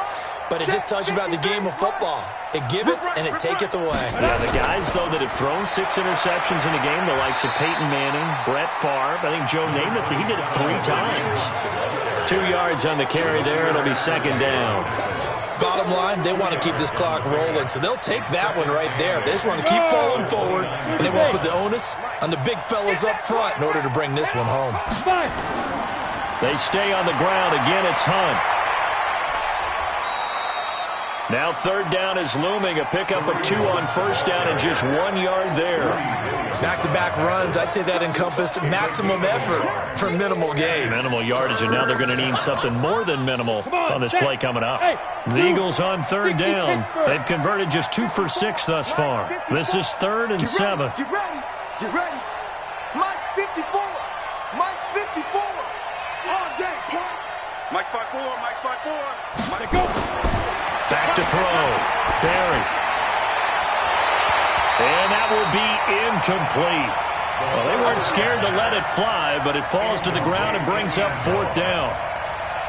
but it just tells you about the game of football. It giveth and it taketh away. Yeah, the guys, though, that have thrown 6 interceptions in a game, the likes of Peyton Manning, Brett Favre, I think Joe Namath, he did it 3 times. 2 yards on the carry there. It'll be second down. Bottom line, they want to keep this clock rolling, so they'll take that one right there. They just want to keep falling forward, and they won't put the onus on the big fellas up front in order to bring this one home. They stay on the ground. Again, it's Hunt. Now third down is looming. A pickup of 2 on first down and just 1 yard there. Back-to-back runs, I'd say that encompassed maximum effort for minimal gain. Minimal yardage, and now they're going to need something more than minimal on this play coming up. The Eagles on third down. They've converted just 2 for 6 thus far. This is 3rd and 7. Get ready. Get ready. Mike's 54. Mike's 54. All day, punt. Mike's 5-4. Mike's 5-4. Mike, go. Back to throw. Barry. And that will be incomplete. Well, they weren't scared to let it fly, but it falls to the ground and brings up 4th down.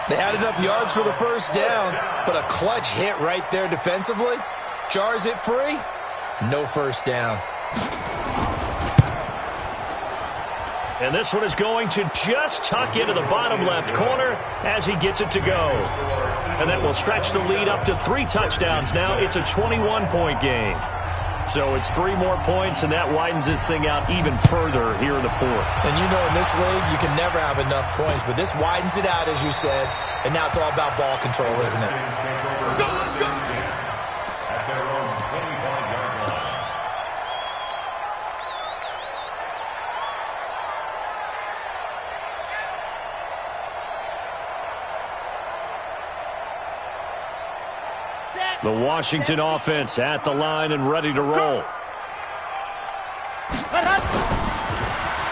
They had enough yards for the first down, but a clutch hit right there defensively. Jars it free. No first down. And this one is going to just tuck into the bottom left corner as he gets it to go. And that will stretch the lead up to 3 touchdowns. Now it's a 21-point game. So it's 3 more points, and that widens this thing out even further here in the 4th. And you know in this league, you can never have enough points, but this widens it out, as you said, and now it's all about ball control, isn't it? The Washington offense at the line and ready to roll.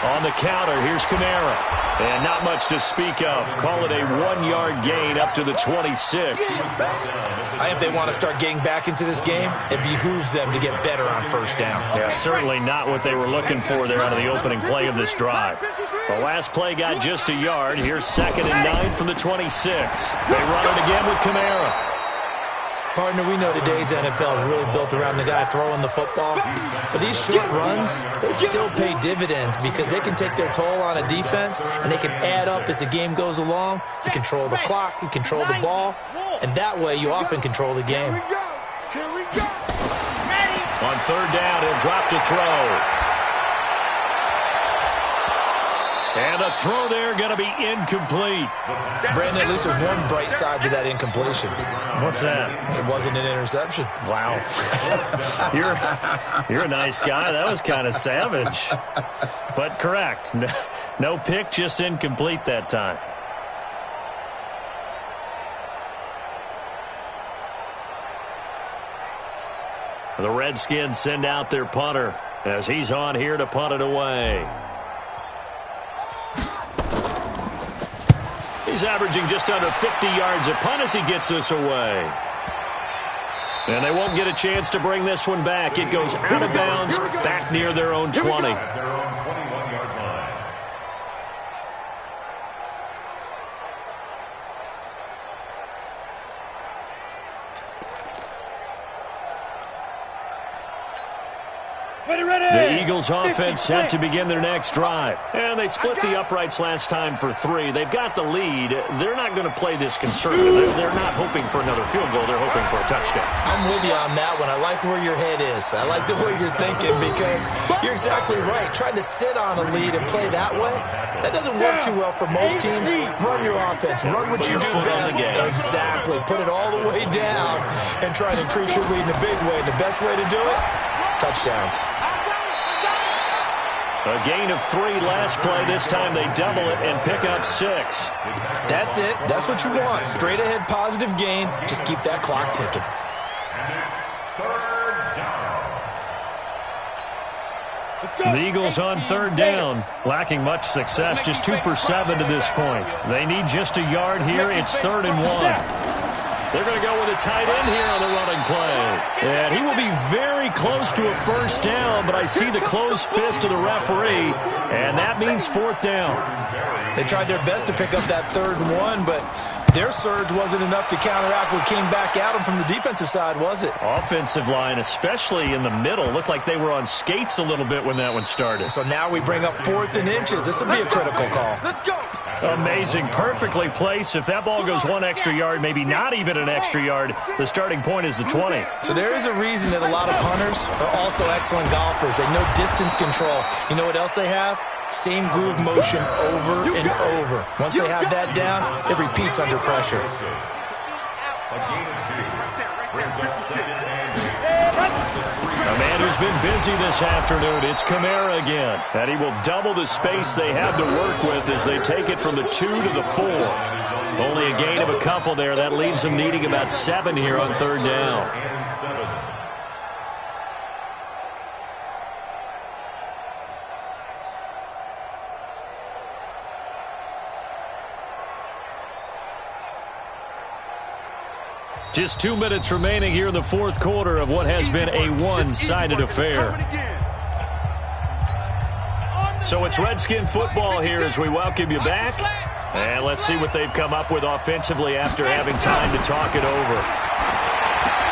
On the counter, here's Kamara. And not much to speak of. Call it a 1-yard gain up to the 26. If they want to start getting back into this game, it behooves them to get better on first down. Yeah, certainly not what they were looking for there out of the opening play of this drive. The last play got just a yard. Here's 2nd and 9 from the 26. They run it again with Kamara. Partner, we know today's NFL is really built around the guy throwing the football. But these short runs, they still pay dividends because they can take their toll on a defense and they can add up as the game goes along. You control the clock, you control the ball, and that way you often control the game. Here we go. On third down, he'll drop to throw. And a throw there going to be incomplete. Brandon, at least there's one bright side to that incompletion. What's that? It wasn't an interception. Wow. You're a nice guy. That was kind of savage. But correct. No pick, just incomplete that time. The Redskins send out their punter as he's on here to punt it away. He's averaging just under 50 yards a punt as he gets this away. And they won't get a chance to bring this one back. It goes out of bounds back near their own 20. The Eagles offense set to begin their next drive. And they split the uprights last time for 3. They've got the lead. They're not going to play this conservative. They're not hoping for another field goal. They're hoping for a touchdown. I'm with you on that one. I like where your head is. I like the way you're thinking because you're exactly right. Trying to sit on a lead and play that way, that doesn't work too well for most teams. Run your offense. Run what you do best. Exactly. Put it all the way down and try to increase your lead in a big way. And the best way to do it, touchdowns. A gain of 3 last play. This time they double it and pick up 6. That's it. That's what you want. Straight ahead positive gain. Just keep that clock ticking. And it's third down. The Eagles on third down, lacking much success, just 2 for 7 to this point. They need just a yard here. It's 3rd and 1. They're going to go with a tight end here on the running play. And he will be very close to a first down, but I see the closed fist of the referee, and that means 4th down. They tried their best to pick up that 3rd and 1, but their surge wasn't enough to counteract what came back at them from the defensive side, was it? Offensive line, especially in the middle, looked like they were on skates a little bit when that one started. So now we bring up 4th and inches. This will be a critical call. Let's go. Amazing. Perfectly placed. If that ball goes 1 extra yard, maybe not even an extra yard, the starting point is the 20. So there is a reason that a lot of punters are also excellent golfers. They know distance control. You know what else they have? Same groove motion over and over. Once they have that down, it repeats under pressure. A gain of 2 brings up 2nd and 8. A man who's been busy this afternoon, it's Kamara again. And he will double the space they have to work with as they take it from the 2 to the 4. Only a gain of a couple there. That leaves them needing about 7 here on 3rd down. And 7. Just 2 minutes remaining here in the 4th quarter of what has been a one-sided affair. So it's Redskin football here as we welcome you back. And let's see what they've come up with offensively after having time to talk it over.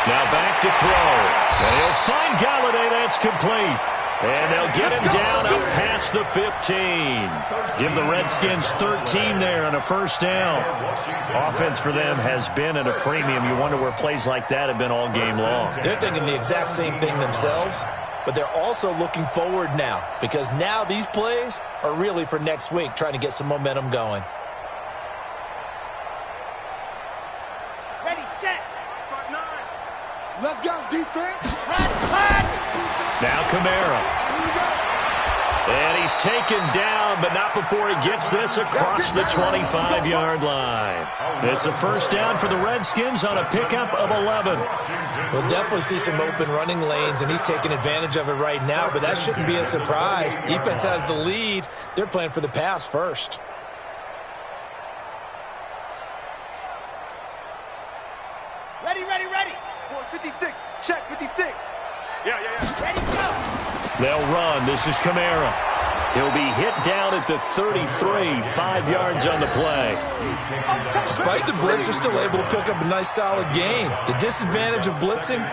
Now back to throw. And he'll find Galladay. That's complete. And they'll get him down up past the 15. Give the Redskins 13 there on a first down. Offense for them has been at a premium. You wonder where plays like that have been all game long. They're thinking the exact same thing themselves, but they're also looking forward now because now these plays are really for next week, trying to get some momentum going. Ready, set. Let's go, defense. Now Kamara. And he's taken down, but not before he gets this across the 25-yard line. It's a first down for the Redskins on a pickup of 11. We'll definitely see some open running lanes, and he's taking advantage of it right now, but that shouldn't be a surprise. Defense has the lead. They're playing for the pass first. Ready. 56. Check 56. Yeah. Ready, go. They'll run. This is Kamara. He'll be hit down at the 33, 5 yards on the play. Despite the blitz, they're still able to pick up a nice solid gain. The disadvantage of blitzing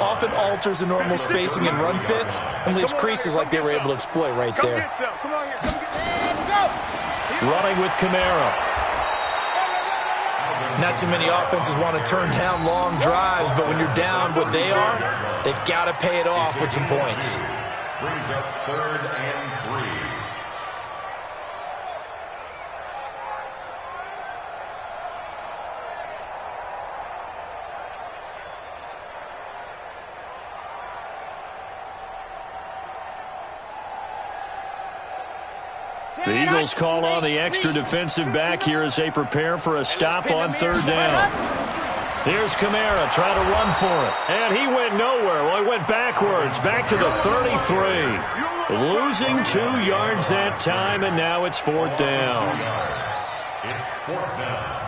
often alters the normal spacing and run fits and leaves creases like they were able to exploit right there. Come on here. Come get go. Running with Kamara. Not too many offenses want to turn down long drives, but when you're down what they are, they've got to pay it off with some points. Brings up 3rd and 3. The Eagles call on the extra defensive back here as they prepare for a stop on 3rd down. Here's Kamara trying to run for it. And he went nowhere. Well, he went backwards, back to the 33. Losing 2 yards that time, and now it's 4th down. It's 4th down.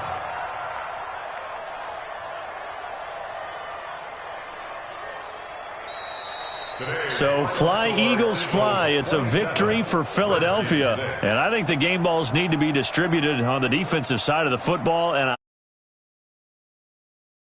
So fly, Eagles, fly. It's a victory for Philadelphia. And I think the game balls need to be distributed on the defensive side of the football, and